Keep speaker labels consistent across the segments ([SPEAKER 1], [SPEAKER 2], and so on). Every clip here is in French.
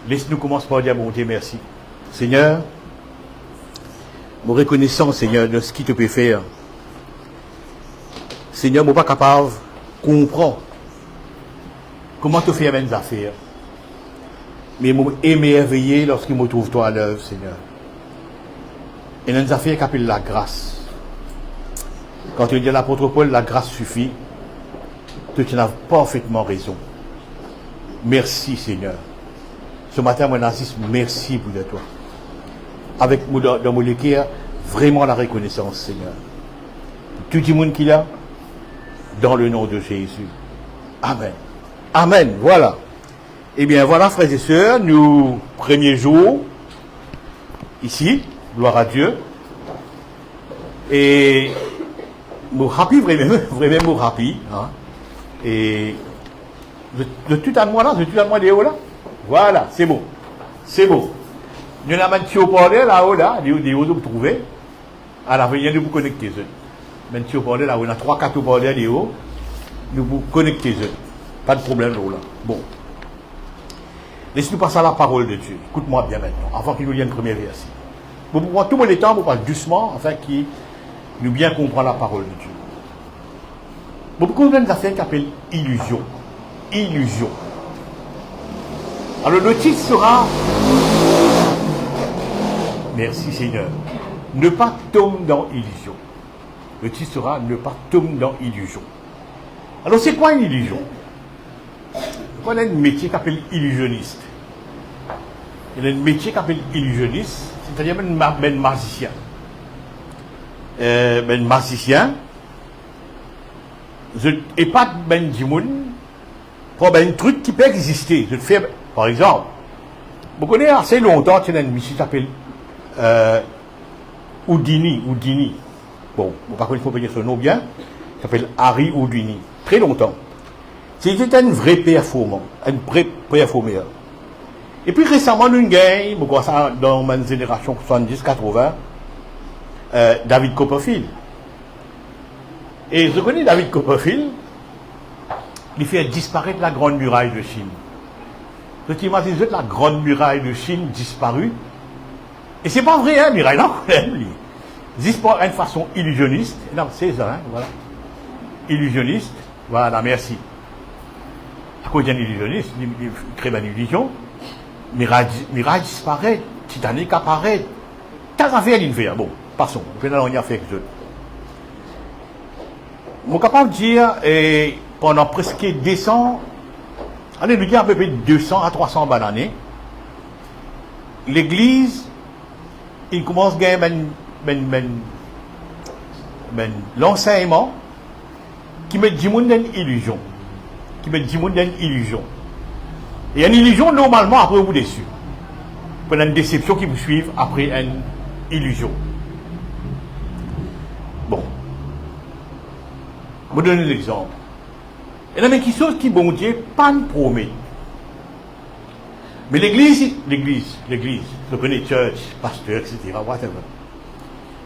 [SPEAKER 1] Laisse-nous commencer par dire, bon Dieu, merci. Seigneur, nous reconnaissons, Seigneur, de ce qu'il te peut faire. Seigneur, je ne suis pas capable de comprendre comment tu fais mes affaires. Mais je suis émerveillé lorsque je me trouve toi à l'œuvre, Seigneur. Et dans les affaires qui appellent la grâce. Quand tu dis à l'apôtre Paul, la grâce suffit, tu as parfaitement raison. Merci, Seigneur. Ce matin, mon assiste, merci pour de toi. Avec dans mon cœur, vraiment la reconnaissance, Seigneur. Tout le monde qui l'a, dans le nom de Jésus. Amen. Amen. Voilà. Eh bien, voilà, frères et sœurs, nous, premier jour, ici, gloire à Dieu. Et, nous happy, vraiment happy. Hein? Et, de tout à moi là, de tout à moi des hauts là. Voilà, c'est beau. C'est beau. Nous avons un petit haut-parleur là-haut, là, des hauts que vous trouvez. À l'avenir, nous vous connectez. Un petit haut-parleur là, on a 3-4 haut-parleurs des hauts. Nous vous connectez. Pas de problème là. Bon. Laissez-nous passer à la parole de Dieu. Écoute-moi bien maintenant, avant qu'il nous lienne le premier verset. Vous pouvez prendre tout mon temps, vous parlez doucement, afin qu'il nous bien comprendre la parole de Dieu. Beaucoup de affaires qui appellent illusion. Illusion. Alors le titre sera, merci Seigneur, ne pas tomber dans illusion. Le titre sera, ne pas tomber dans illusion. Alors c'est quoi une illusion? On a un métier qui s'appelle illusionniste. Il y a un métier qui s'appelle illusionniste, c'est-à-dire un magicien. Un magicien, et pas ben dimoun, pour un truc qui peut exister. Je te fais, par exemple, vous connaissez assez longtemps, il y a un monsieur qui s'appelle Houdini. Bon, vous ne pouvez pas dire son nom bien, il s'appelle Harry Houdini. Très longtemps. C'était un vrai performant, un vrai performeur. Et puis récemment, nous avons dans ma génération 70-80, David Copperfield. Et je connais David Copperfield, il fait disparaître la grande muraille de Chine. Je t'imagine la grande muraille de Chine disparue. Et c'est pas vrai, hein, muraille, non, lui. Disparaît d'une façon illusionniste. Non, c'est ça, hein, voilà. Illusionniste, voilà, merci. À cause d'un illusionniste, il crée une illusion. Miraille disparaît, Titanic apparaît. T'as affaire d'une faire. Bon, passons. On va faire quelque chose. Je suis capable de dire, pendant presque 200, allez, nous dire à peu près 200 à 300 bananes, l'Église, il commence à gagner l'enseignement qui met du monde dans une illusion. Qui met du monde dans une illusion. Et une illusion, normalement, après vous déçu. Pendant une déception qui vous suit après une illusion. Bon. Je vous donne un exemple. Il y a quelque chose qui, bon Dieu, pas nous promet. Mais l'église, je connais church, pasteur, etc. Whatever.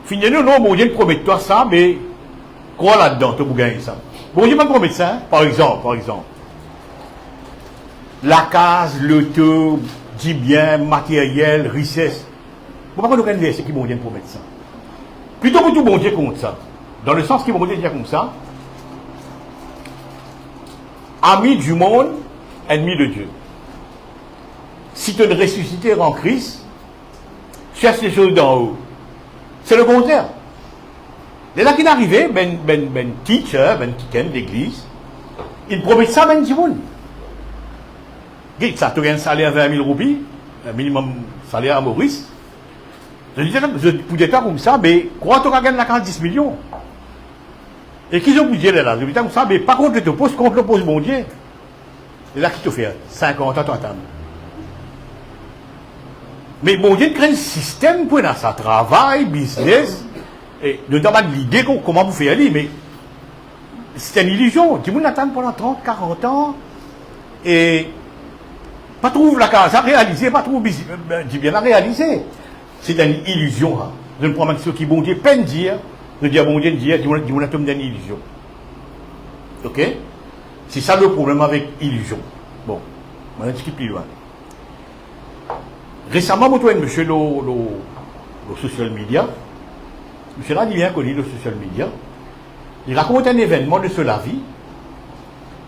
[SPEAKER 1] Finalement, non, bon Dieu ne promet toi ça, mais quoi là-dedans, tu peux gagner ça. Bon Dieu ne promet ça, hein? Par exemple. La case, l'auto, dit bien, matériel, richesse. Pourquoi nous regardons ce qui bon Dieu promet ça? Plutôt que tout bon Dieu compte ça. Dans le sens qui bon Dieu dit comme ça. Ami du monde, ennemi de Dieu. Si tu es ressuscité en Christ, cherche les choses d'en haut. C'est le contraire. Et là qu'il est arrivé, teacher, quitter l'église, il promet ça, du monde. Ça, tu as un salaire à 20 000 roupies, un minimum salaire à Maurice. Je disais, pour des temps comme ça, mais quand tu gagnes la 40 millions, et qu'ils ont bougé là, je dis comme ça, mais par contre, tu te poses contre le pose mon Dieu. Et là, qui te fait 50 ans, t'entends. Mais mon Dieu crée un système pour ça, travail, business, et notamment l'idée comment vous faites aller, mais c'est une illusion. Du monde attend pendant 30, 40 ans, et pas trouve la case à réaliser, pas trouve bien à réaliser. C'est une illusion. Hein. Je ne prends pas ce qui bon Dieu peine dire, je dis à bon Dieu dire, du monde tombe dans une illusion. Ok? C'est ça le problème avec illusion. Bon, on va discuter plus loin. Récemment, je suis monsieur le social media. Monsieur là, il est bien connu le social media. Il raconte un événement de cela vie.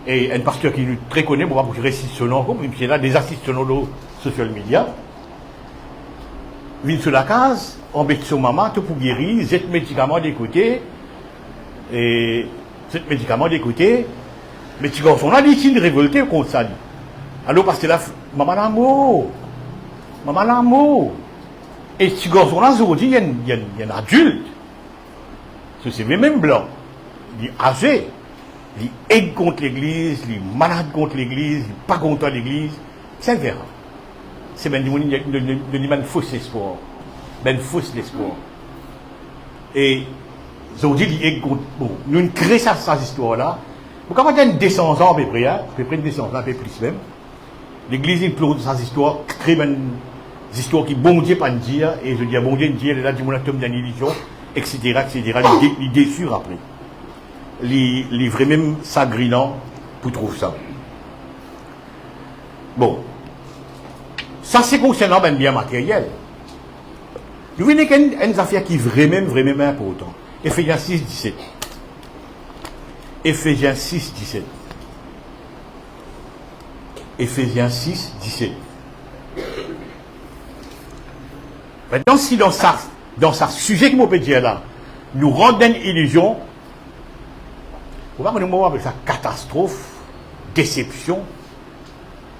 [SPEAKER 1] Et un pasteur qui nous très connaît, moi, je récite son nom, monsieur là, des assistants le social media. Vient sur la case, embête son maman, tout pour guérir, 7 médicaments d'écouter. Et 7 médicaments d'écouter. Mais petit garçon là, il est révolté contre ça. Alors, parce que là, maman l'amour. Maman l'amour. Et petit garçon là, aujourd'hui, il y a un adulte. C'est même blanc. Il est âgé. Il est contre l'église, il est malade contre l'église, il n'est pas content de l'église. C'est vrai. C'est un faux espoir. Un faux espoir. Et aujourd'hui, il est contre. Bon, nous créons cette histoire-là. Vous avez une descendance à peu près, une descendance un peu plus même. L'église implore ces histoires, crée une histoire qui bon Dieu pas dire, et je dis à bon Dieu dire, là, du mon atome d'une illusion, etc., etc., il déçu après. Il vrai même sagrinant pour trouver ça. Bon. Ça, c'est concernant ben bien matériel. Nous venons une affaire qui est vraiment importante. Éphésiens 6, 17. Éphésiens 6, 17. Éphésiens 6, 17. Maintenant, si dans sa sujet qui peut dire là, nous rendons une illusion, on va appeler ça catastrophe, déception,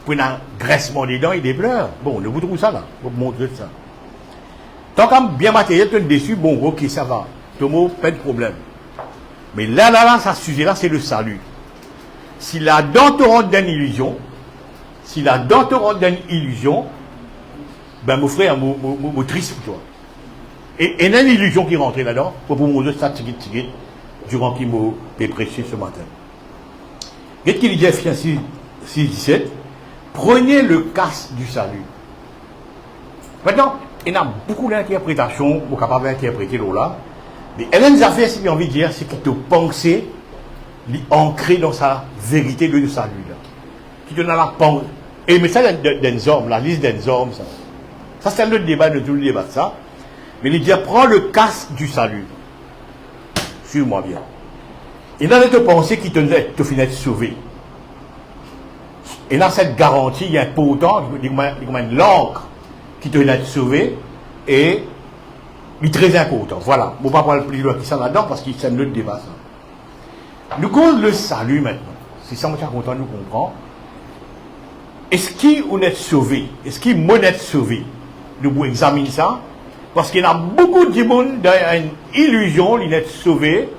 [SPEAKER 1] pour un graissement des dents et des pleurs. Bon, nous vous trouvez ça là, pour vous montrer ça. Tant qu'un bien matériel, tu es déçu, bon, ok, ça va. Tout le monde, pas de problème. Mais là, ça sujet là, c'est le salut. Si la dent te rend d'une illusion, ben mon frère, mon triste pour toi. Et il y a une illusion qui rentre là-dedans, pour vous montrer ça, durant qu'il m'a prêché ce matin. Qu'est-ce qu'il dit, Ephésiens 6, 17? Prenez le casque du salut. Maintenant, il y a beaucoup d'interprétations, vous êtes capable d'interpréter là. Mais il y a une affaire, si j'ai envie de dire, c'est que te penser, ancré dans sa vérité de salut. Là. Qui te donne la pensée. Et mais ça, des hommes, la liste des hommes, ça. Ça, c'est le débat de tout le débat de ça. Mais il dit, prends le casque du salut. Suis-moi bien. Et là, te penser qui te finit sauvé. Et là, cette garantie, il y a un pourtant, une l'encre qui te finit sauvé, et il est très important. Voilà. On ne va pas parler plus loin que ça là-dedans, parce que c'est un autre débat, ça. Nous cause le salut maintenant. C'est ça, moi, je suis content de nous comprendre. Est-ce qu'on est sauvé? Est-ce qu'on est sauvé? Nous pouvons examiner ça. Parce qu'il y a beaucoup de monde dans une illusion, il est sauvé,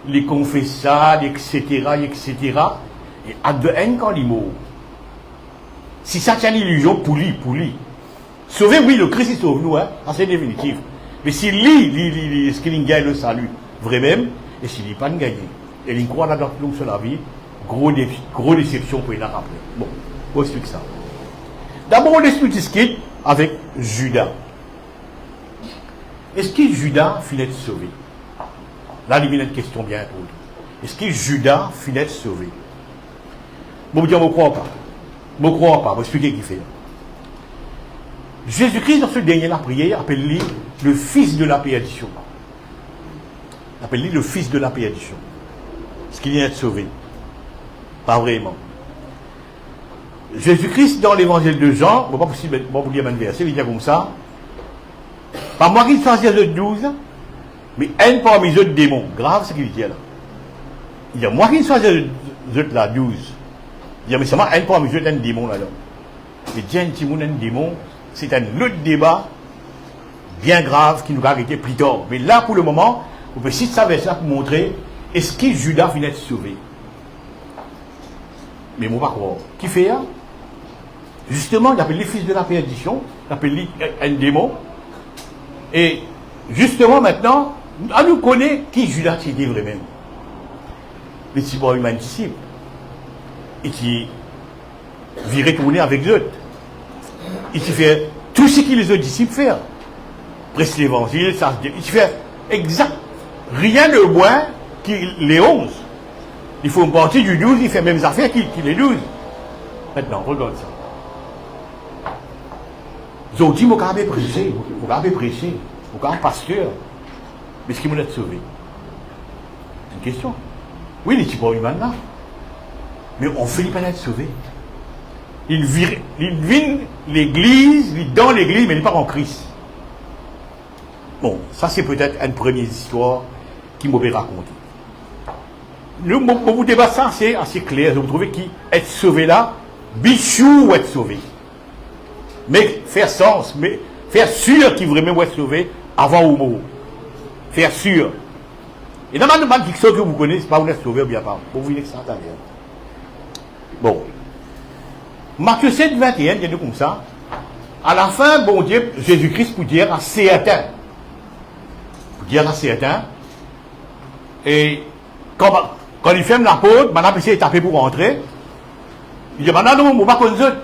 [SPEAKER 1] les confessades, etc., etc. Et à de haine quand il meurt. Si ça tient une illusion, pour lui. Sauvé, oui, le Christ il sauve nous, hein, c'est définitif. Mais s'il lit, est-ce qu'il gagne le salut? Vraiment, et s'il n'est pas gagné. Et il croit là-dedans sur la vie, gros déception pour il a rappelé. Bon, on explique ça. D'abord, on explique ce qui est avec Judas. Est-ce que Judas finit sauvé? Là, il y a une question bien posée. Est-ce que Judas finit sauvé? Bon, je ne crois pas. Je ne crois pas. Je vais expliquer ce qu'il fait. Jésus-Christ, dans ce dernier la prière, appelle-lui le fils de la perdition. Appelle-lui le fils de la perdition. Est-ce qu'il vient être sauvé? Pas vraiment. Jésus-Christ, dans l'évangile de Jean, je ne vais pas possible, vous lire un verset, il dit comme ça. Pas moi qui choisis de 12, mais un parmi eux démons. Grave ce qu'il dit là. Il dit, moi qui choisis de la 12. Il dit, mais seulement un parmi eux un démon là-dedans. Mais dire un petit monde un démon, c'est un autre débat bien grave qui nous va arrêter plus tard. Mais là, pour le moment, on peut citer ça verset pour montrer est-ce que Judas vient être sauvé. Mais moi, pas croire. Qui fait ça? Justement, il appelle les fils de la perdition, il appelle un démon. Et justement, maintenant, on nous connaît qui Judas était vraiment. Les disciples humains disciples. Et qui vit retourner avec eux. Il s'y fait tout ce que les autres disciples font. Presque l'évangile, ça se dit. Il s'y fait exact. Rien de moins que les 11. Il faut une partie du 12, il fait les mêmes affaires qu'il les 12. Maintenant, regarde ça. Ils ont dit, mon gars, prêché, mon gars, prêché, mon gars, pasteur. Mais est-ce qu'il m'a été sauvé? C'est une question. Oui, il n'est pas humain là. Mais on fait pas être sauvé. Il vit l'église, il est dans l'église, mais il n'est pas en Christ. Bon, ça c'est peut-être une première histoire qui m'avait raconté. Le mon débat, ça c'est assez clair. Vous trouvez qu'être sauvé là, bichou ou être sauvé. Mais faire sens, mais faire sûr qu'il vraiment être sauvé avant ou mot. Faire sûr. Et dans ma fiction que vous connaissez, c'est pas vous êtes sauvé ou bien pas. Vous voyez que ça derrière. Bon. Matthieu 7, 21, il y a comme ça. À la fin, bon Dieu, Jésus-Christ pour dire à certains. Pour dire à certains. Et quand il ferme la porte, maintenant il est tapé pour rentrer. Il dit maintenant, non, on ne va pas connaître.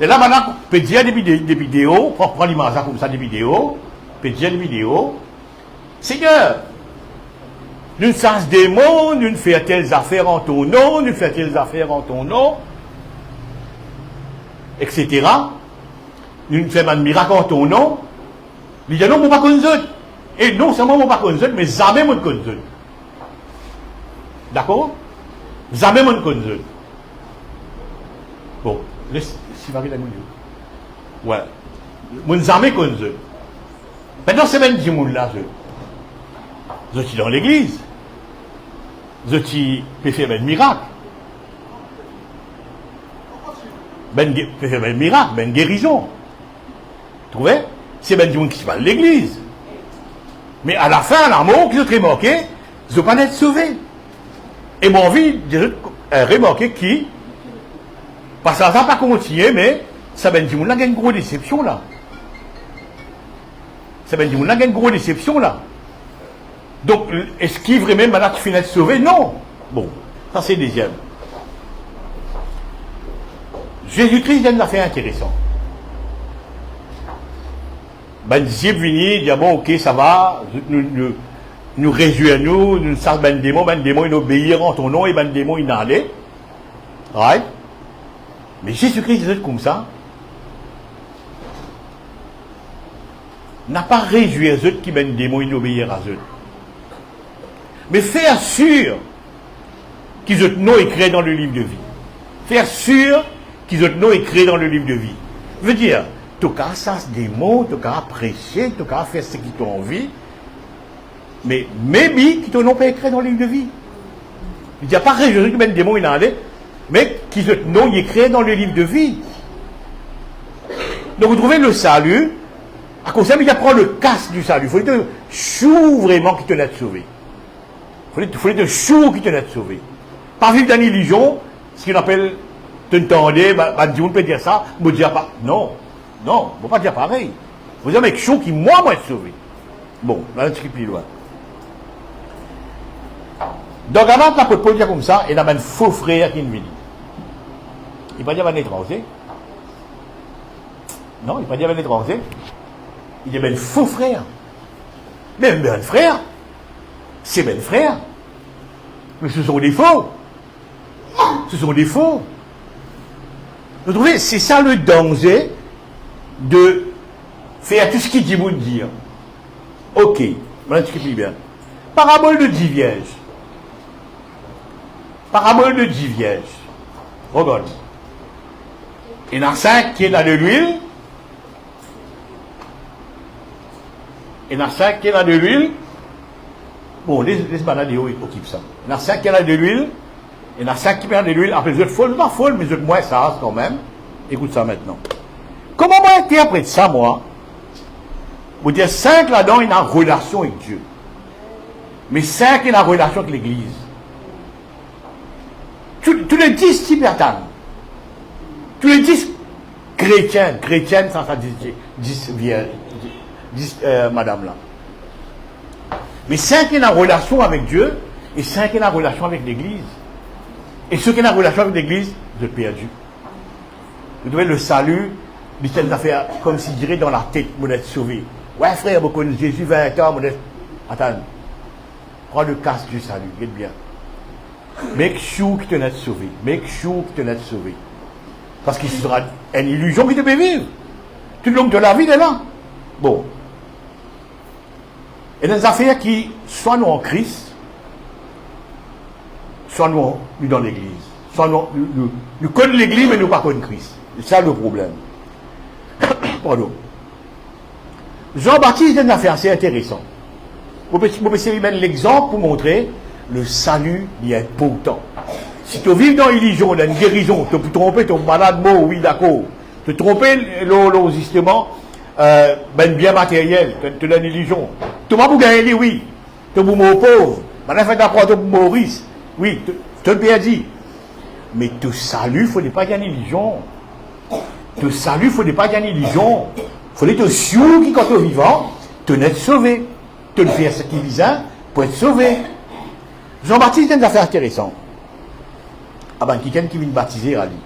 [SPEAKER 1] Et là, maintenant, on peut dire des vidéos, prends l'image comme ça, des vidéos, on peut dire des vidéos. Seigneur, nous sommes des mots, nous faisons telles affaires en ton nom, nous faisons telles affaires en ton nom, etc. Nous faisons un miracle en ton nom. Il dit non, on ne va pas connaître. Et non seulement on ne va pas connaître, mais jamais on ne connaît. D'accord? Jamais on ne connaît. Bon, laisse, si va la minute. Ouais. On ne jamais connaît. Maintenant, c'est même du monde là, je suis dans l'église. Je peux faire un miracle. Peut faire un miracle, une guérison. Vous trouvez? C'est ben du monde qui se parle de l'église. Mais à la fin, l'amour, qui se remarqué, ils ne vont pas être sauvés. Et mon envie de remarquer qui, parce que ça ne va pas continuer, mais ça ben du monde là, il y a une grosse déception là. Ça ben du monde là, il y a une grosse déception là. Donc, est-ce qu'il vraiment maintenant tu finis d'être sauvé? Non. Bon, ça c'est le deuxième. Jésus-Christ a une affaire intéressante. Ben, disciple venu, dit, bon, ok, ça va, nous réjouissons, nous savons ben démon, ils obéiront en ton nom, et ben démon, ils n'allaient. Right? Mais Jésus-Christ, c'est comme ça. N'a pas réjoui à eux qui ben démon, ils obéiront à eux. Mais faire sûr qu'ils ont nom écrit dans le livre de vie. Faire sûr qu'ils ont nom écrit dans le livre de vie. Veut dire, tu as ça des mots, tu as prêcher, tu as faire ce qui t'a envie, mais maybe qui t'ont non pas écrit dans le livre de vie. Il n'y a pas réjoui que ben démon il en allait, mais qu'ils ont nom écrit dans le livre de vie. Donc vous trouvez le salut, à cause de ça, il y a prendre le casque du salut. Il faut te chou vraiment qui te l'a sauvé. Il faut être chou qui te l'a sauvé. Pas vivre dans l'illusion, ce qu'on appelle, tu entendais, on peut dire ça, me dire pas. Non, non, on ne va pas dire pareil. Vous avez un mec chaud qui, moi, être sauvé. Bon, là, on plus loin. Donc, avant que l'apôtre Paul dise comme ça, il y a un faux frère qui nous dit. Il ne va pas dire un étranger. Non, il ne va pas dire un étranger. Il dit un faux frère. Mais un frère, c'est ben frère. Mais ce sont des faux. Ce sont des faux. Vous trouvez, c'est ça le danger de faire tout ce qu'il dit vous dire. Ok, maintenant tu expliques bien. Parabole de 10 vierges. Parabole de 10 vierges. Regarde. Il y en a 5 qui est dans de l'huile. Il y en a 5 qui est dans de l'huile. Bon, les bananes, ils occupent ça. Il y en a 5 qui est dans de l'huile. Il y en a 5 qui perdent de l'huile. Après, les autres folles, pas folles, mais les autres moins sages quand même. Écoute ça maintenant. Comment moi interprète ça, moi? Vous dire 5 là-dedans, il a une relation avec Dieu. Mais 5, il a une relation avec l'Église. Tous les 10 tibétanes, tous les 10 chrétiennes, ça 10 madame là. Mais 5 il a une relation avec Dieu, et 5 il a une relation avec l'Église. Et ceux qui ont une relation avec l'Église, vous êtes perdus. Vous devez le salut, il a fait comme s'il dirait dans la tête, vous êtes sauvé. Ouais frère, vous connaissez Jésus 20 ans, vous êtes... Attends, prends le casque du salut, regarde bien. Make sure que tu es sauvé. Make sure que tu es sauvé. Parce que ce sera une illusion qui te peut vivre. Tout le long de la vie, il est là. Bon. Et dans des affaires qui, soit nous en Christ, soit nous dans l'église. Soit nous connaissons l'église, mais nous ne connaissons pas Christ. C'est ça le problème. Pardon. Jean-Baptiste a une affaire assez intéressante. Vous pouvez essayer mettre l'exemple pour montrer le salut est important. Si tu vis dans une religion, dans une guérison, tu peux tromper ton malade mort, oui, d'accord. Tu peux tromper justement, bien matériel, tu as une religion. Tu vas pour gagner, oui. Tu es mort pauvre. Maintenant, fait d'apprendre pour Maurice. Oui, tu as bien dit. Mais te salut, il ne faut pas gagner une religion. Te salut, il ne faut pas gagner une religion. Il faut te sûr qui, quand tu es vivant, tu es sauvé. Tu le fais ce qui vise pour être sauvé. Jean-Baptiste a une affaire intéressante. Ah ben, quelqu'un qui vient baptiser à lui.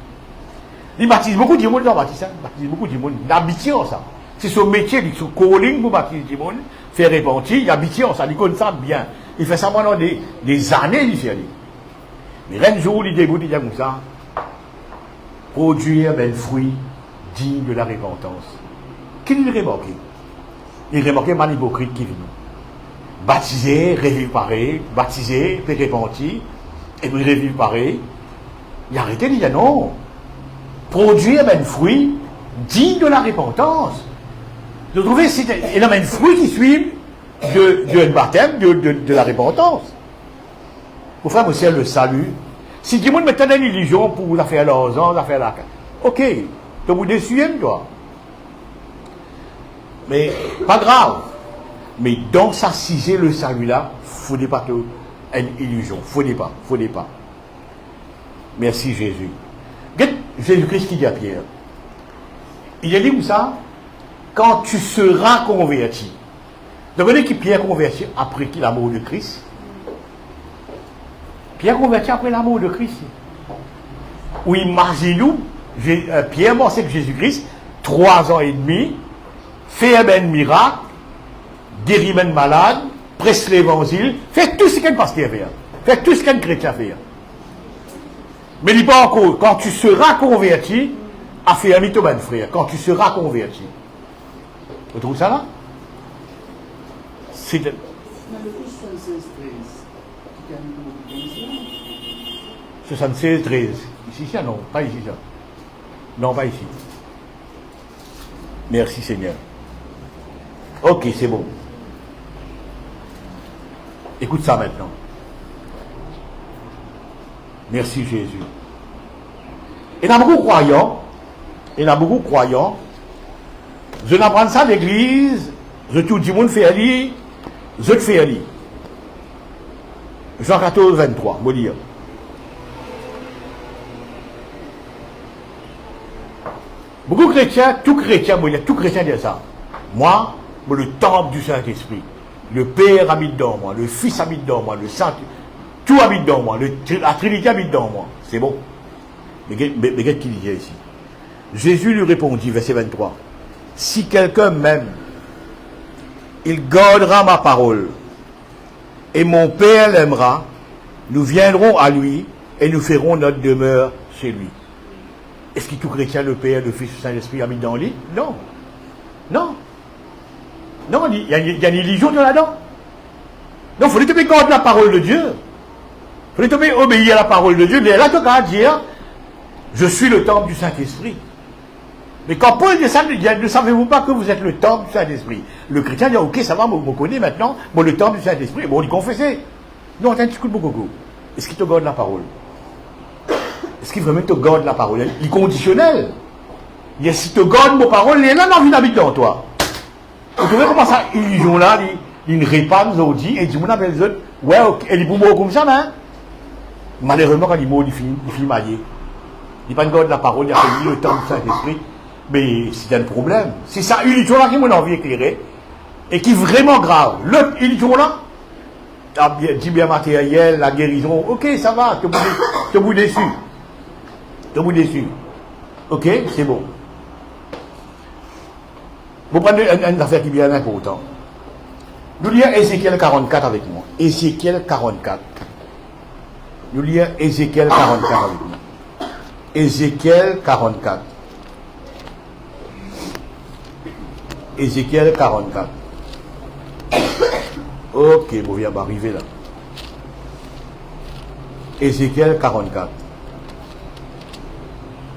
[SPEAKER 1] Il baptise beaucoup de monde, Jean-Baptiste. Il baptise beaucoup de monde. Il habite en ça. C'est son métier, il son calling pour baptiser du monde, faire repentir, il habite en ça, il connaît ça bien. Il fait ça pendant des années, il fait. Mais un jour, il débute, il dit comme ça. Produire un fruit digne de la repentance. Qui l'a remarqué? Il remarqué un hypocrite qui vient. Baptiser, revivre pareil, baptiser, faire repentir, et puis revivre pareil. Il a arrêté, il dit non. Produire un fruit digne de la repentance. Vous trouvez, il y a un fruit qui suit de baptême, de la repentance. Pour faire aussi le salut. Si tout le monde met une religion pour vous faire l'argent, faire la carte. Ok, tu vous déçu, toi. Mais, pas grave. Mais dans s'assiser le salut là, il ne faut pas une illusion. Il ne faut pas. Merci Jésus. Jésus-Christ qui dit à Pierre. Il a dit comme ça, quand tu seras converti. Donc, vous voyez qui Pierre converti après l'amour de Christ? Pierre converti après l'amour de Christ. Ou imaginez-nous, Pierre pensait que Jésus-Christ, 3 ans et demi, fait un miracle, guérit un malade, presse l'évangile, fait tout ce qu'un pasteur fait. Fait tout ce qu'un chrétien fait. Mais il dit pas encore, quand tu seras converti, à faire un mytho, frère, quand tu seras converti. Vous trouvez ça là? C'est de... 76, 13. Ici, ça, non, pas ici, ça. Non, pas ici. Merci, Seigneur. Ok, c'est bon. Écoute ça maintenant. Merci, Jésus. Il y a beaucoup de croyants, je n'apprends ça à l'église, je tout le monde fait aller, je te fais aller. Jean 14, 23, vous dire. Beaucoup de chrétiens, tout chrétien dit ça. Moi, le temple du Saint-Esprit. Le Père habite dans moi, le Fils habite dans moi, le Saint, tout habite dans moi, la Trinité habite dans moi. C'est bon. Mais qu'est-ce qu'il dit ici? Jésus lui répondit, verset 23. Si quelqu'un m'aime, il gardera ma parole. Et mon Père l'aimera. Nous viendrons à lui et nous ferons notre demeure chez lui. Est-ce que tout chrétien, le Père, le Fils, le Saint-Esprit habite dans lui? Non. Non. Non, il y a une illusion là-dedans. Non, il faut te garder la parole de Dieu. Il faut te obéir à la parole de Dieu. Mais là, tu vas dire, je suis le temple du Saint-Esprit. Mais quand Paul dit ça, ne savez-vous pas que vous êtes le temple du Saint-Esprit? Le chrétien dit, ok, ça va, on me connaît maintenant, bon, le temple du Saint-Esprit, bon, on dit confesser. Non, attends, tu écoutes beaucoup. Est-ce qu'il te garde la parole? Est-ce qu'il vraiment te garde la parole? Il est conditionnel. Il y a, si te garde mon parole, il est là, l'envie d'habiter dans toi. Vous trouvez comment ça, illusion là, il ne répand, nous dit, et dit, mon appelle les autres, ouais, ok, et il pour moi comme ça, hein? Malheureusement, quand il mot, il finit maillé. Il n'a pas garde la parole, il a fait le temple du Saint-Esprit. Mais c'est un problème. C'est ça, une illusion là qui m'a envie d'éclairer, et qui est vraiment grave. L'autre illusion là, dit bien matériel, la guérison, ok, ça va, te bout déçu. Te bout déçu. Ok, c'est bon. Vous prenez une affaire qui est bien importante. Nous lisons Ézéchiel 44 avec moi. Ézéchiel 44. Nous lisons Ézéchiel 44 avec moi. Ézéchiel 44. Ézéchiel 44. Ok, bon, viens arriver là. Ézéchiel 44.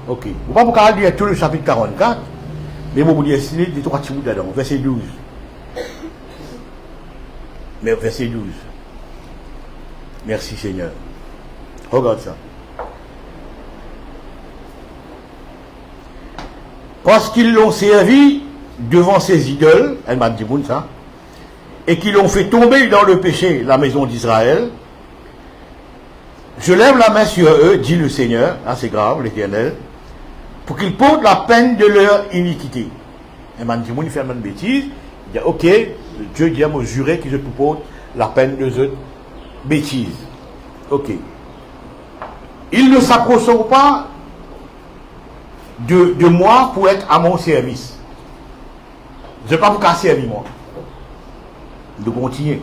[SPEAKER 1] Ok. Vous ne pouvez pas lire tout le chapitre 44, mais vous pouvez lire les trois petits bouts là-dedans. Verset 12. Mais verset 12. Merci Seigneur. Regarde ça. Parce qu'ils l'ont servi devant ses idoles, elle m'a dit ça, et qu'ils l'ont fait tomber dans le péché, la maison d'Israël, je lève la main sur eux, dit le Seigneur, hein, c'est grave, l'Éternel, pour qu'ils portent la peine de leur iniquité. Elle m'a dit il fait une bêtise, il dit ok, Dieu dit à moi jurer que je te porte la peine de cette bêtise. Ok. Ils ne s'approcheront pas de moi pour être à mon service. Je ne vais pas vous casser servir moi. De continuer.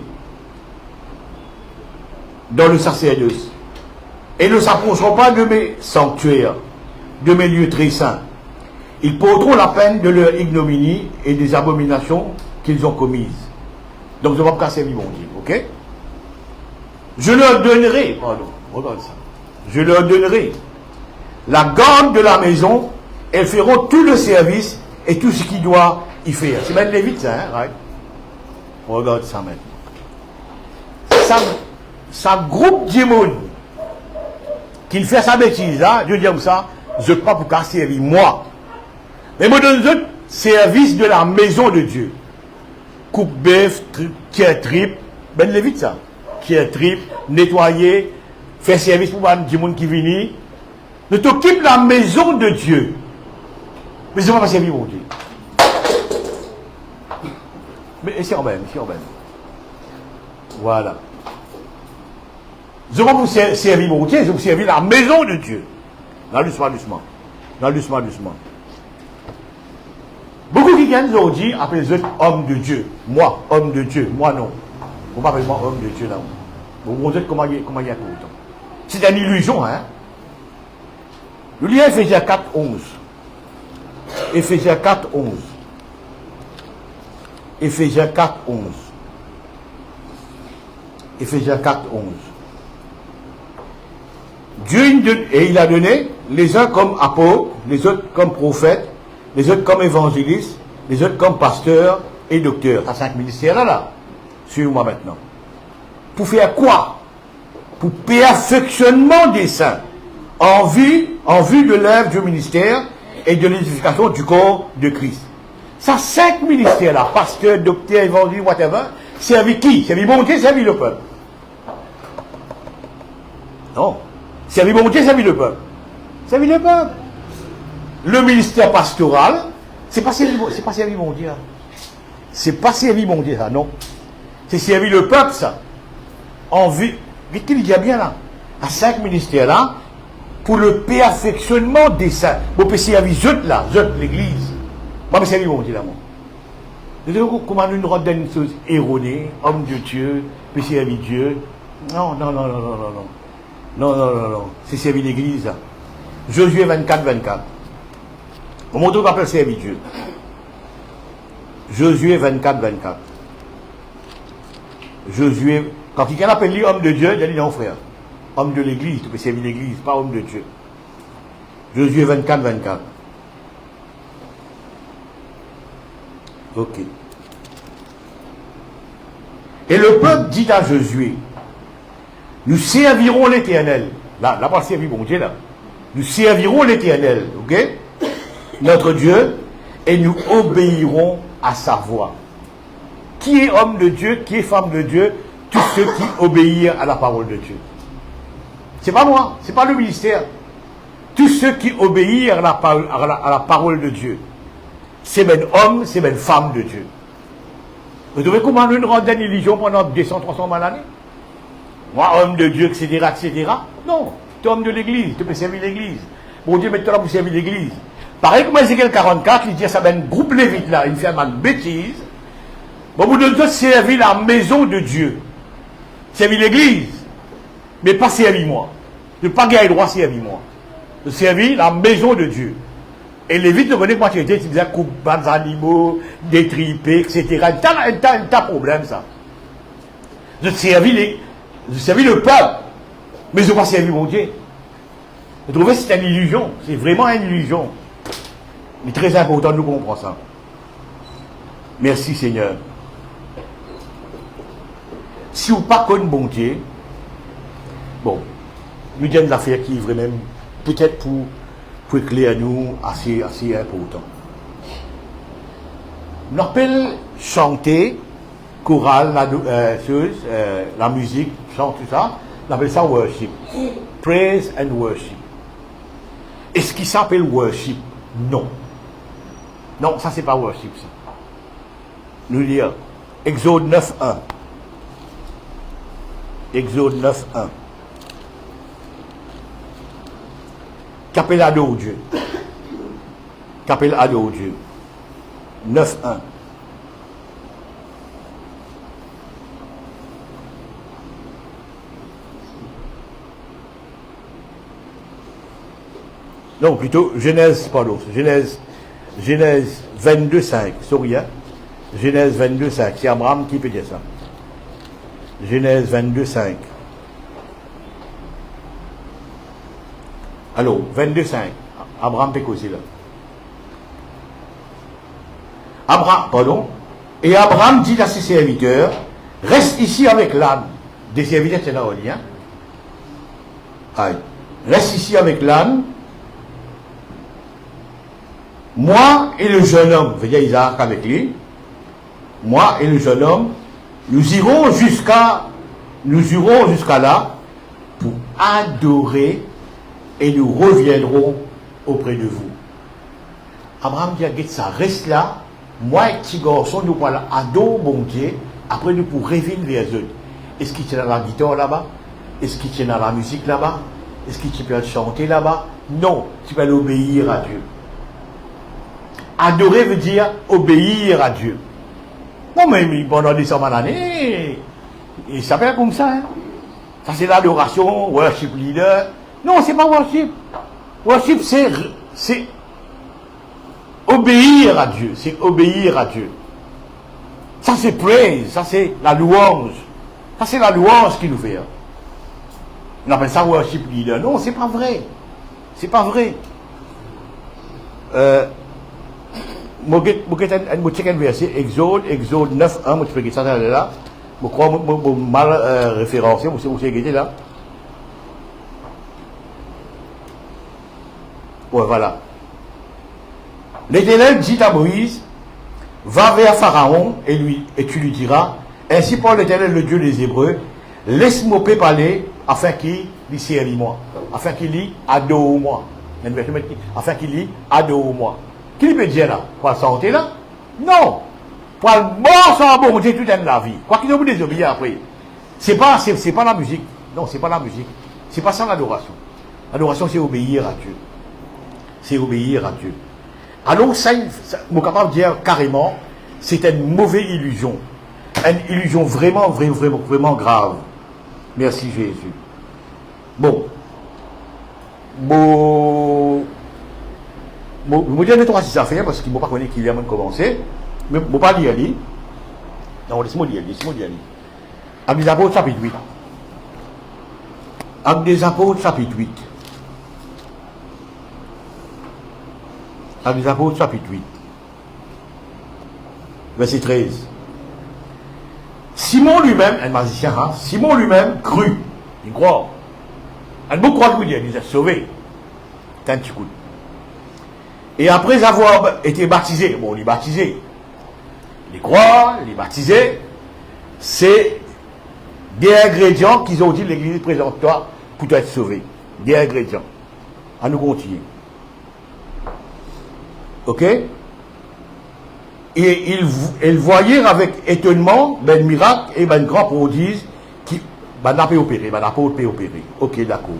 [SPEAKER 1] Dans le sacerdoce. Et ne s'approcheront pas de mes sanctuaires, de mes lieux très saints. Ils porteront la peine de leur ignominie et des abominations qu'ils ont commises. Donc je ne vais pas casser servir mon Dieu. Ok? Je leur donnerai, pardon, regarde ça. Je leur donnerai la garde de la maison. Elles feront tout le service et tout ce qu'il doit y faire. C'est même Lévite, ça, hein, right? Regarde ça maintenant. Ça groupe de monde qui fait sa bêtise, là, je dis comme ça, je ne peux pas pour casser servir moi. Mais moi, je donne service de la maison de Dieu. Coupe bœuf, qui est trip, ben Lévite, ça. Qui est trip, nettoyer, faire service pour du monde qui vient. Ne t'occupe la maison de Dieu. Mais je ne vais pas servir mon Dieu. Mais c'est en même. Voilà. Je ne vais pas vous servir mon Dieu, je vais vous servir la maison de Dieu. Là, doucement. Beaucoup qui viennent aujourd'hui appellent les autres hommes de Dieu. Moi, homme de Dieu. Moi, non. Vous ne pas appeler moi homme de Dieu là. Vous dites comment il y a tout le temps. C'est une illusion, hein. Nous lisons Ephésiens 4, 11. Ephésiens 4, 11. Ephésiens 4, 11. Ephésiens 4, 11. Dieu, et il a donné les uns comme apôtres, les autres comme prophètes, les autres comme évangélistes, les autres comme pasteurs et docteurs. À 5 ministères là. Suivez-moi maintenant. Pour faire quoi? Pour perfectionnement des saints. En vue de l'œuvre du ministère et de l'édification du corps de Christ. Ça, 5 ministères là, pasteur, docteur, évangéliste, whatever, servi qui? Servi bon Dieu, servi le peuple. Non. Servi bon Dieu, servi le peuple. Servi le peuple. Le ministère pastoral, c'est pas servi mon Dieu. C'est pas servi mon Dieu, ça, non. C'est servi le peuple, ça. En vue, mais qu'il y a bien là, à 5 ministères là, pour le perfectionnement des saints. Vous pouvez servir là, l'église. Moi, je servi mon Dieu là, moi. Vous comment nous rendons une chose erronée, homme de Dieu, peut servir Dieu. Non. C'est servir l'église, là. Josué 24, 24. Au moment où on appelle servir Dieu. Josué 24, 24. Josué, quand quelqu'un appelle lui homme de Dieu, il dit non, frère. Homme de l'église, tu peux servir l'église, pas homme de Dieu. Josué 24, 24. Ok. Et le peuple dit à Josué, nous servirons l'Éternel. Là, pas servir mon Dieu, là. Nous servirons l'Éternel, ok? Notre Dieu, et nous obéirons à sa voix. Qui est homme de Dieu, qui est femme de Dieu? Tous ceux qui obéissent à la parole de Dieu. C'est pas moi, c'est pas le ministère. Tous ceux qui obéissent à la parole de Dieu. C'est même homme, c'est même femme de Dieu. Vous devez comment nous rendre une religion pendant 200, 300 000 années? Moi, homme de Dieu, etc., etc. Non, tu es homme de l'église, tu peux servir l'église. Bon Dieu, maintenant, vous servir l'église. Pareil comme Ézéchiel 44, il dit ça, ben, groupe lévite là, il fait une bêtise. Bon, vous devez servir la maison de Dieu. Servir l'église. Mais pas servir moi. Ne pas gagner droit servir moi. De servir la maison de Dieu. Et les vites, connaissent moi, tu disais coupe des animaux, détripés, etc. T'as problème, ça. Je servis le peuple, mais je n'ai pas servi mon Dieu. Je trouvais que c'est une illusion. C'est vraiment une illusion. Il est très important de nous comprendre ça. Merci Seigneur. Si vous pas connaissez bon Dieu, bon, nous avons des affaires qui vraiment, peut-être pour éclairer nous, assez important. On appelle chanter, chorale, la musique, chant, tout ça, on appelle ça worship. Praise and worship. Est-ce qu'il s'appelle worship? Non. Non, ça c'est pas worship, ça. Nous lire Exode 9.1. Exode 9.1. Qu'appelle adore Dieu. Qu'appelle adore Dieu. 9.1. Non, plutôt Genèse 22.5. Sorry, hein? Genèse 22.5. C'est Abraham qui peut dire ça. Genèse 22.5. Alors, 22.5. Abraham peut causer là. Et Abraham dit à ses serviteurs, reste ici avec l'âne. Des serviteurs, c'est là, on dit, hein? Aïe. Reste ici avec l'âne. Moi et le jeune homme, veut dire Isaac avec lui, moi et le jeune homme, nous irons jusqu'à là pour adorer et nous reviendrons auprès de vous. Abraham dit à ça, reste là, moi et petit garçon, nous allons adorer mon Dieu, après nous pour revenir vers eux. Est-ce qu'il tient à la guitare là-bas? Est-ce qu'il tient à la musique là-bas? Est-ce qu'il peut chanter là-bas? Non, tu peux obéir à Dieu. Adorer veut dire obéir à Dieu. Bon, mais pendant des centaines d'années, il s'appelle comme ça. Hein? Ça, c'est l'adoration, worship leader. Non, c'est pas worship. Worship, c'est obéir à Dieu. C'est obéir à Dieu. Ça, c'est praise. Ça, c'est la louange. Ça, c'est la louange qui nous fait. On appelle ça worship leader. Non, c'est pas vrai. C'est pas vrai. Je vais checker un verset, Exode 9.1, je vais ça là. Je crois que je mal référencé, je vais là. Ouais, voilà. L'Éternel dit à Moïse, va vers Pharaon et tu lui diras, ainsi parle l'Éternel, le Dieu des Hébreux, laisse-moi parler afin qu'il lui serve moi, afin qu'il lui adore moi. Afin qu'il lui adore moi. Qui peut dire là? Pour la santé là? Non! Pour le mort sans bonté toute la vie. Quoi qu'il nous désobéir après. C'est pas la musique. Non, c'est pas la musique. C'est pas ça l'adoration. L'adoration, c'est obéir à Dieu. C'est obéir à Dieu. Alors, ça, je suis capable de dire carrément, c'est une mauvaise illusion. Une illusion vraiment, vraiment, vraiment grave. Merci Jésus. Bon. Je vais dire 2-3 affaires parce qu'il ne m'a pas connu qu'il vient de commencer. Mais je ne vais pas lire. Non, laisse-moi lire. Actes des Apôtres, chapitre 8. Actes des Apôtres, chapitre 8. Actes des Apôtres, chapitre 8. Verset 13. Simon lui-même, un magicien, hein, Simon lui-même crut. Il croit. Un beau croit qu'il dit, il est sauvé. C'est un petit coup. Et après avoir été baptisé, bon, il est baptisé. Il croit, il est baptisé. C'est des ingrédients qu'ils ont dit l'Église présente-toi pour être sauvé. Des ingrédients. À nous continuer. Ok? Et ils voyaient avec étonnement, ben miracle et ben grand prodige qui n'a pas opéré, n'a pas opéré. Ok, d'accord.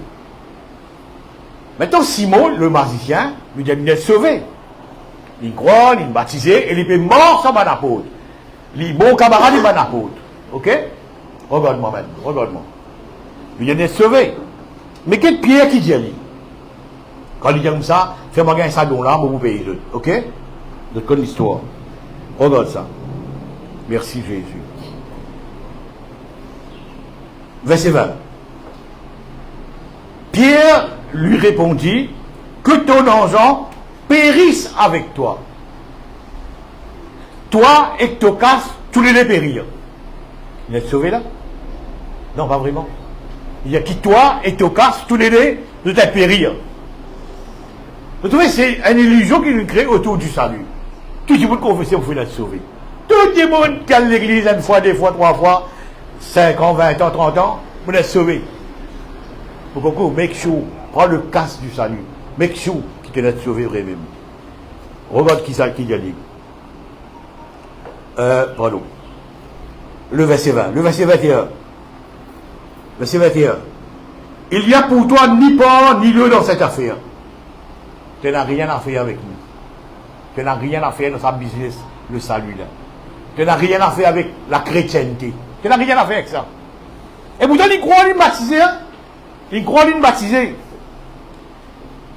[SPEAKER 1] Maintenant, Simon, le magicien, lui dit qu'il est sauvé. Il croit, il est baptisé, et il est mort sans bon apôtre. Il est bon camarade, il est bon apôtre. Ok? Regarde-moi maintenant, regarde-moi. Il est sauvé. Mais quel Pierre qui dit lui? Quand il dit comme ça, fais-moi gagner ça don là, moi vous payer l'autre. Ok? De connaître l'histoire. Regarde ça. Merci Jésus. Verset 20. Pierre lui répondit, que ton argent périsse avec toi. Toi et que ton casse, tous les deux périr. Il est sauvé là? Non, pas vraiment. Il y a qui toi et ton casse, tous les deux, de t'être périr. Vous trouvez, c'est une illusion qui nous crée autour du salut. Tout le monde confessé, vous pouvez être sauvé. Tout le monde qui a l'église une fois, deux fois, trois fois, 5 ans, 20 ans, 30 ans, vous êtes sauvé. Pourquoi make sure, prends le casse du salut. Make sure qu'il te l'être sauvé vraiment. Regarde qui ça qui y a dit. Pardon. Le verset 20. Le verset 21. Verset 21. Il n'y a pour toi ni part ni lieu dans cette affaire. Tu n'as rien à faire avec nous. Tu n'as rien à faire dans sa business, le salut là. Tu n'as rien à faire avec la chrétienté. Tu n'as rien à faire avec ça. Et pourtant, il croit en baptisé. Hein? Il croit en baptisé.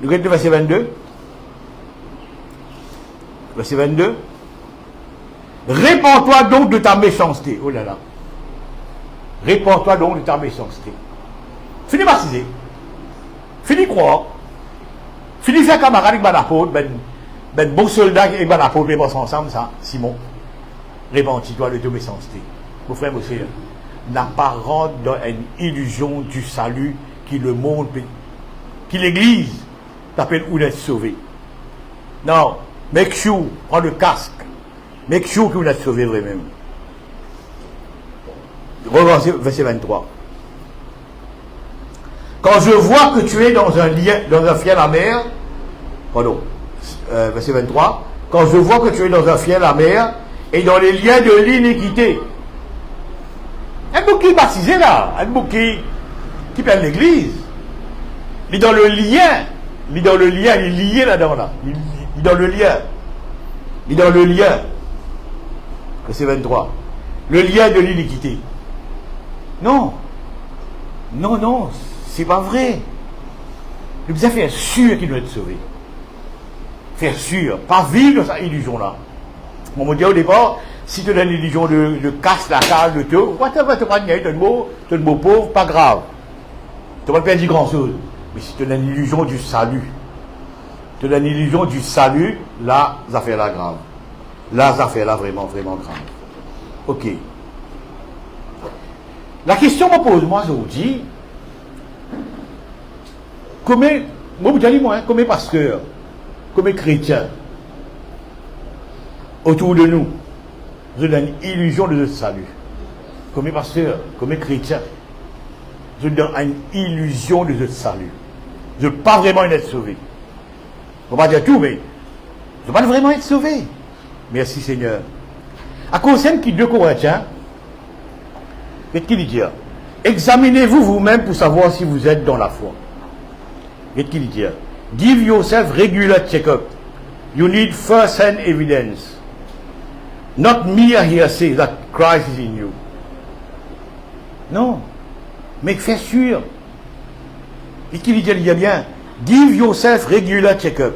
[SPEAKER 1] Le verset 22. Verset 22. Répands-toi donc de ta méchanceté. Oh là là. Répands-toi donc de ta méchanceté. Fini baptisé. Fini croire. Fini faire camarade avec apôtre, ben bon soldat et ben apôtre, les boss ensemble, ça, Simon. Répands-toi de ta méchanceté. Mon frère, mon frère, n'a pas rentré dans une illusion du salut qui le monde, qui l'église t'appelle où d'être sauvé. Non, make sure, prends le casque. Make sure que vous êtes sauvé vraiment. Revoyez verset 23. Quand je vois que tu es dans un lien, dans un fiel amer, pardon, verset 23. Quand je vois que tu es dans un fiel amer et dans les liens de l'iniquité. Un bouc qui est baptisé là, un bouc qui perd l'église. Il est dans le lien. Il est dans le lien, il est lié là-dedans là. Il est dans le lien. Il est dans le lien. Verset 23. Le lien de l'iniquité. Non. Non, non, c'est pas vrai. Il vous a fait sûr qu'il doit être sauvé. Faire sûr, pas vivre dans cette illusion-là. On m'a dit au départ, si tu as une illusion de casse la case de tout, tu vas te prendre un mot pauvre, pas grave. Tu vas pas perdre grand-chose. Mais si tu as une illusion du salut, tu as une illusion du salut, là, ça fait la grave. Là, ça fait là vraiment, vraiment grave. Ok. La question me pose, moi, aujourd'hui, comment, moi, vous dites, moi, comme pasteur, comme chrétien, autour de nous, je donne une illusion de notre salut. Comme pasteur, comme chrétien, je donne une illusion de notre salut. Je ne veux pas vraiment être sauvé. Je ne vais pas dire tout, mais je ne veux pas vraiment être sauvé. Merci Seigneur. À cause de qui 2 Corinthiens, qu'est-ce qu'il dit? Examinez-vous vous-même pour savoir si vous êtes dans la foi. Qu'est-ce qu'il dit? Give yourself regular check-up. You need first-hand evidence. Not mere hearsay that Christ is in you. Non. Mais fais sûr. Qu'est-ce qu'il dit bien? Give yourself regular check-up.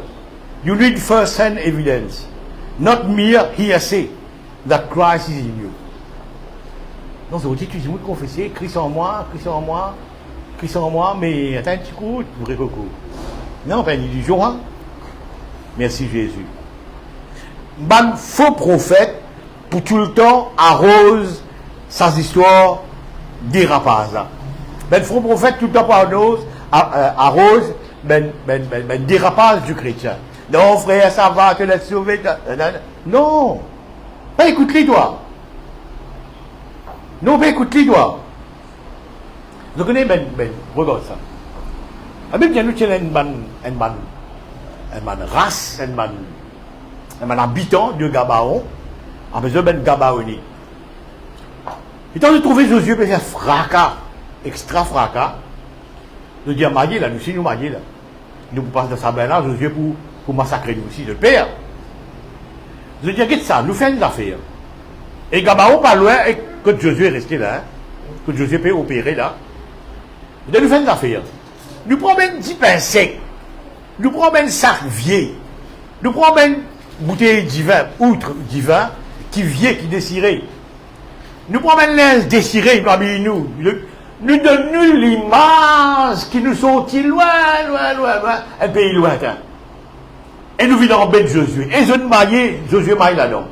[SPEAKER 1] You need first-hand evidence. Not mere hearsay that Christ is in you. Non, c'est aussi, tu dis, vous confessez, Christ en moi, Christ en moi, Christ en moi, mais attends un petit coup, vrai coco. Non, pas une illusion, hein. Merci Jésus. Un faux prophète, pour tout le temps, arrose sa histoire dérapage. Ben faux prophète, tout le temps, arrose dérapage du chrétien. Non, frère, ça va, tu l'as sauvé. Non. Pas écoute-les, toi. Non, pas écoute-les, toi. Vous connaissez, regarde ça. Même si nous avons une race, un habitant de Gabaon, a besoin d'un Gabaoni. Et tant de trouver Josué, peut faire fracas, extra fracas, de dire, marié là, nous aussi, nous mariés là. Nous passons dans sa bain là, Josué pour massacrer nous aussi, le père. Je dis, qu'est-ce que ça, nous faisons des affaires. Et Gabaon, pas loin, et quand Josué est resté là, hein, quand Josué peut opérer là, nous faisons des affaires. Nous prenons même 10 pains secs. Nous prenons un sac vieux. Nous prenons une bouteille divin, outre divin, qui vient, qui désiré. Nous prenons un linge désiré parmi nous. Nous donnons l'image qui nous sortit loin, un pays lointain. Et nous vivons en bête Josué. Et je ne maillais, Josué maille là-dedans.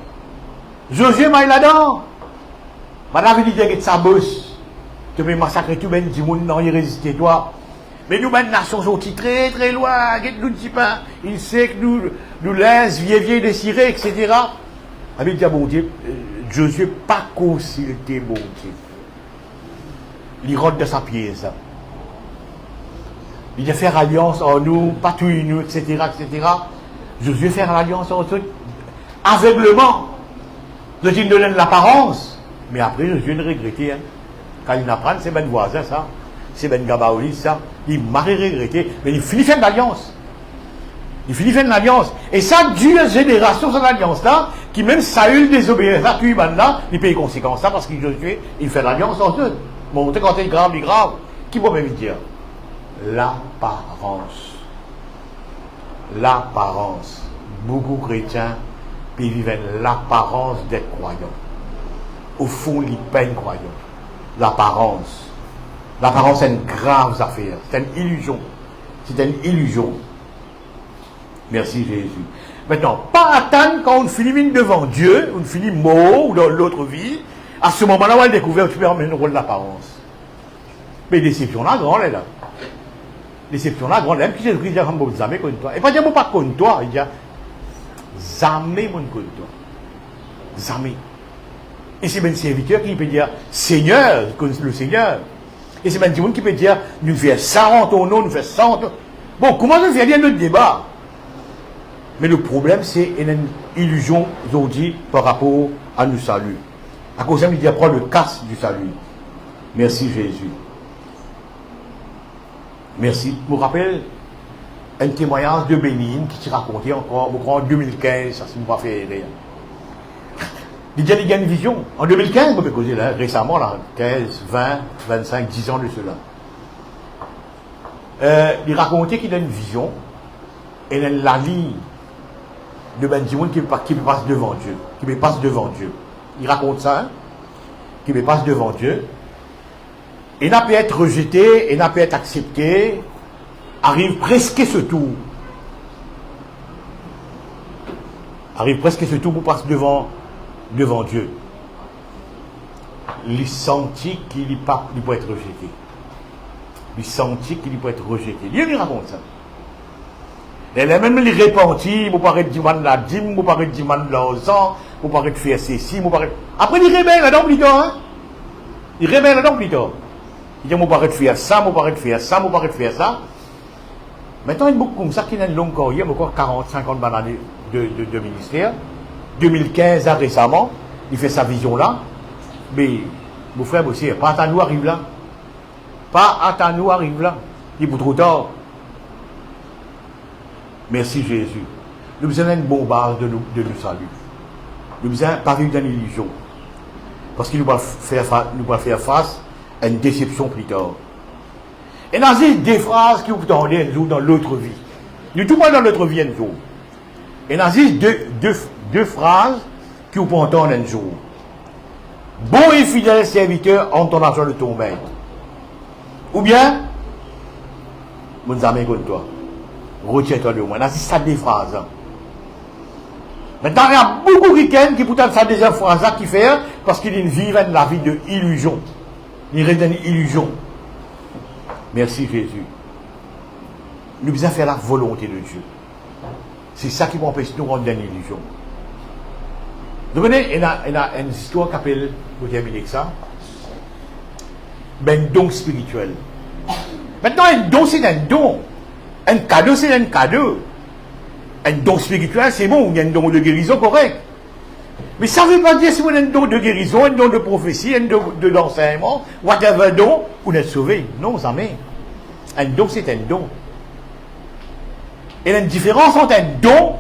[SPEAKER 1] Josué maille là-dedans. Madame dit que sa bosse. Tu peux massacrer tout, ben, dis-moi, non, il résiste, toi. Mais nous, ben, nations sont très, très loin. Nous ne dit pas. Il sait que nous laisse, vieux, désiré, etc. Avec dit, bon Dieu, Josué pas consulté, bon Dieu. Il rentre de sa pièce. Il a fait alliance en nous, pas tous nous, etc., etc. Josué fait alliance en eux. Aveuglement. Le dit donne l'apparence. Mais après, Josué ne regrettait. Hein. Quand il apprend, c'est ben voisin, ça. C'est ben Gabaouli, ça. Il m'a regretté. Mais il finit faire l'alliance. Il finit faire l'alliance. Et ça, dure génération, cette alliance-là, qui même Saül désobéit à tout là, il paye les conséquences, ça, parce qu'il Josué, il fait l'alliance en eux. Bon, quand il est grave, il est grave. Qui peut même dire? L'apparence. L'apparence. Beaucoup de chrétiens puis vivent l'apparence d'être croyants. Au fond, ils ne sont pas croyants. L'apparence. L'apparence, c'est une grave affaire. C'est une illusion. C'est une illusion. Merci Jésus. Maintenant, pas attendre quand on finit devant Dieu, on finit mort ou dans l'autre vie. À ce moment-là, on a découvert que tu peux amener un rôle d'apparence. Mais déception là, grande là. Déception là, grande. Même qui Jésus-Christ dit, jamais contre toi. Et pas dire, pas contre toi. Il dit, jamais mon contre toi. Jamais. Et c'est même serviteur qui peut dire, Seigneur, le Seigneur. Et c'est même du monde qui peut dire, nous faisons ça en ton nom, nous faisons ça en ton nom. Bon, comment nous faisons notre débat? Mais le problème, c'est une illusion, aujourd'hui, par rapport à nous salut. À cause de ça, prendre le casque du salut. Merci Jésus. Merci. Je me rappelle un témoignage de Bénigne qui s'est raconté encore, je crois en 2015, ça ne m'a pas fait rire. Il dit qu'il y a une vision. En 2015, je peux causer là, récemment, là, 15, 20, 25, 10 ans de cela. Il racontait qu'il a une vision, et la ligne de Benjamin qui me passe devant Dieu. Qui me passe devant Dieu. Il raconte ça, hein, qui me passe devant Dieu. Et n'a pas être rejeté, et n'a pas être accepté, arrive presque ce tour. Arrive presque ce tour pour passer devant Dieu. Il sentit qu'il peut être rejeté. Il sentit qu'il peut être rejeté. Dieu lui raconte ça. Elle a même les repentis, vous parlez de demander la dîme, vous parlez de demander l'argent, vous parlez de faire ceci, vous parlez. Après, il rebelle là-dedans plus tard, hein. Il rebelle là-dedans plus tard. Il dit, vous parlez de faire ça, vous parlez de faire ça, vous parlez de faire ça. Maintenant, il y a beaucoup comme ça qui a une longue carrière, encore 40, 50 années de ministère. 2015, là, récemment, il fait sa vision-là. Mais, mon frère, aussi, pas à nous arrive là. Pas à nous arrive là. Il est trop tard. Merci Jésus. Nous avons une bonne base de nous salut. Nous avons pas vivre dans l'illusion. Parce qu'il nous va faire face à une déception plus tard. Et dans ces deux phrases qui vous tendent dans l'autre vie. Nous tout le monde dans l'autre vie un jour. Et dans ces deux phrases qui vous entendre un jour. Bon et fidèle serviteur, en ton argent de ton maître. Ou bien, mon ami contre toi. Retiens-toi de moi. C'est ça des phrases. Maintenant, il y a beaucoup de quelqu'un qui pourtant ça des phrases qui fait parce qu'il vit la vie de illusion. Il reste une illusion. Merci Jésus. Nous devons faire la volonté de Dieu. C'est ça qui m'empêche de nous rendre dans l'illusion. Vous connaissez, il y a une histoire qui appelle, vous terminez avec ça, un don spirituel. Maintenant, un don, c'est un don. Un cadeau, c'est un cadeau. Un don spirituel, c'est bon, il y a un don de guérison correct. Mais ça ne veut pas dire si vous avez un don de guérison, un don de prophétie, un don d'enseignement, whatever don, vous êtes sauvé. Non, jamais. Un don, c'est un don. Et il y a une différence entre un don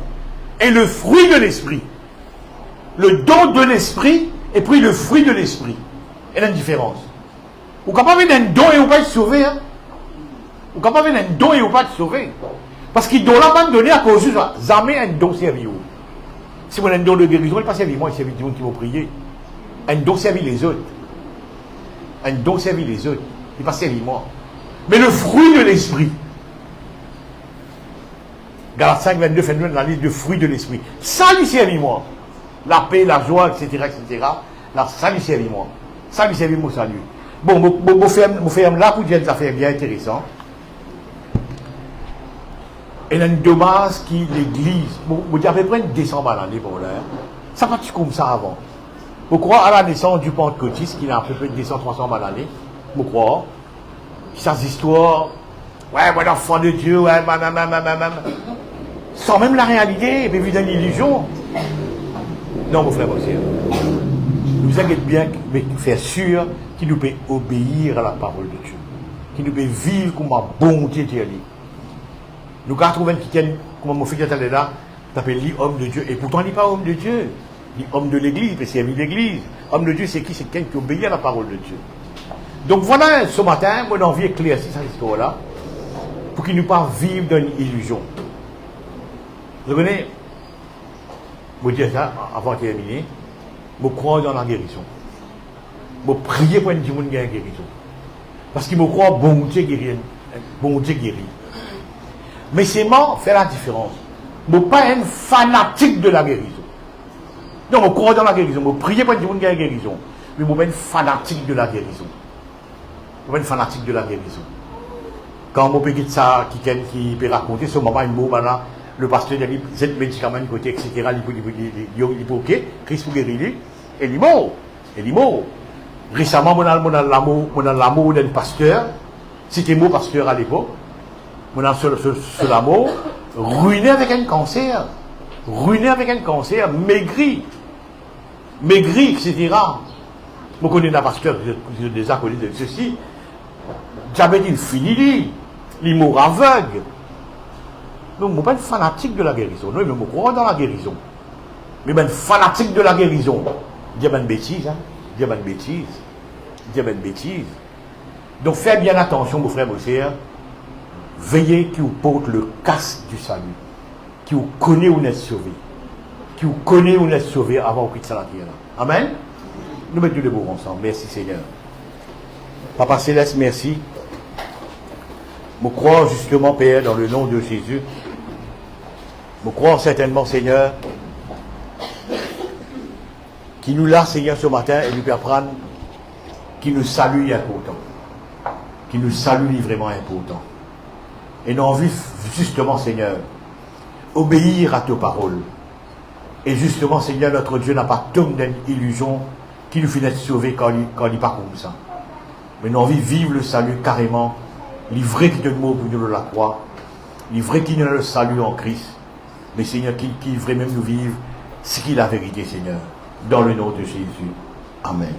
[SPEAKER 1] et le fruit de l'esprit. Le don de l'esprit et puis le fruit de l'esprit. Il y a une différence. Vous ne pouvez pas avoir un don et vous ne pas être sauvé. Hein? Vous ne pouvez pas avoir un don et vous ne pas être sauvé. Parce qu'il doit la donner à cause de ça. Jamais un don servi. Si vous avez un don de guérison, il n'est pas servi moi, il servi du monde qui vont prier. Un don servi les autres. Un don servi les autres. Il n'est pas servi moi. Mais le fruit de l'esprit. Galates 5, 22, 22, dans la liste de fruits de l'esprit. Ça lui servit moi. La paix, la joie, etc., etc. Là, ça lui servit moi. Ça lui servit moi, salut. Bon, je fais là pour dire des affaires bien intéressantes. Et il y a une dommage qui l'église, vous dites à peu près 200 balles l'année pour l'air. Ça va pas comme ça avant. Vous croyez à la naissance du pentecôtiste, qu'il a à peu près 200-300 balles l'année. Vous croyez. Ça, c'est histoire. Ouais, moi, l'enfant de Dieu, ouais, sans même la réalité, et puis vivre dans l'illusion. Non, mon frère, mon sœur. Nous inquiétons bien, mais faire sûr qu'il nous peut obéir à la parole de Dieu. Qu'il nous peut vivre comme un bon Dieu Dieu. Nous avons trouvé quelqu'un, comme mon fils était là, s'appelle lui homme de Dieu. Et pourtant, il n'est pas homme de Dieu. Il est homme de l'église, mais c'est ami de l'église. Homme de Dieu, c'est qui? C'est quelqu'un qui obéit à la parole de Dieu. Donc voilà, ce matin, mon envie éclaircir cette histoire-là, pour qu'il ne pas vivre dans une illusion. Vous comprenez? Je vous dis ça avant de terminer. Je crois dans la guérison. Je prie pour une gens qui a une guérison. Parce que je crois bon Dieu guérit. Bon Dieu guérit. Mais c'est moi faire la différence. Je ne suis pas un fanatique de la guérison. Non, je crois dans la guérison. Je prie pour une gens qui a une guérison. Mais je ne suis pas un fanatique de la guérison. Je ne suis pas un fanatique de la guérison. Quand je peux dire ça, qui peut raconter, ce moment, le pasteur a dit, cette médicament, côté, etc., il dit, ok, Christ pour guérir, et il est mort. Récemment, on a l'amour d'un pasteur, c'était mon pasteur à l'époque, on a ce l'amour, ruiné avec un cancer, maigri, etc. Je connais un pasteur, je déjà connu de ceci, j'avais dit, fini, il mort aveugle. Donc, je ne suis pas un fanatique de la guérison. Non, mais je crois dans la guérison. Mais je suis un fanatique de la guérison. Je dis une bêtise, hein. Je dis une bêtise. Donc, faites bien attention, mon frère, mon sœur. Veillez qui vous porte le casque du salut. Qui vous connaît où vous êtes sauvé. Qui vous connaît où vous êtes sauvé avant de quitter la terre. Amen. Nous mettons les mots ensemble. Merci, Seigneur. Papa Céleste, merci. Je crois justement, Père, dans le nom de Jésus. Je crois certainement, Seigneur, qui nous l'a, Seigneur, ce matin et nous peut apprendre qui nous salue est important. Qui nous salue est vraiment important. Et nous envie justement, Seigneur, obéir à tes paroles. Et justement, Seigneur, notre Dieu n'a pas tant d'illusions qui nous finit sauver quand il n'est pas comme ça. Mais nous envie vivre le salut carrément, livré qui te mot pour nous la croix, livré qui nous a le salut en Christ. Mais Seigneur, qui vraiment nous vivre, ce qui est la vérité, Seigneur. Dans le nom de Jésus. Amen.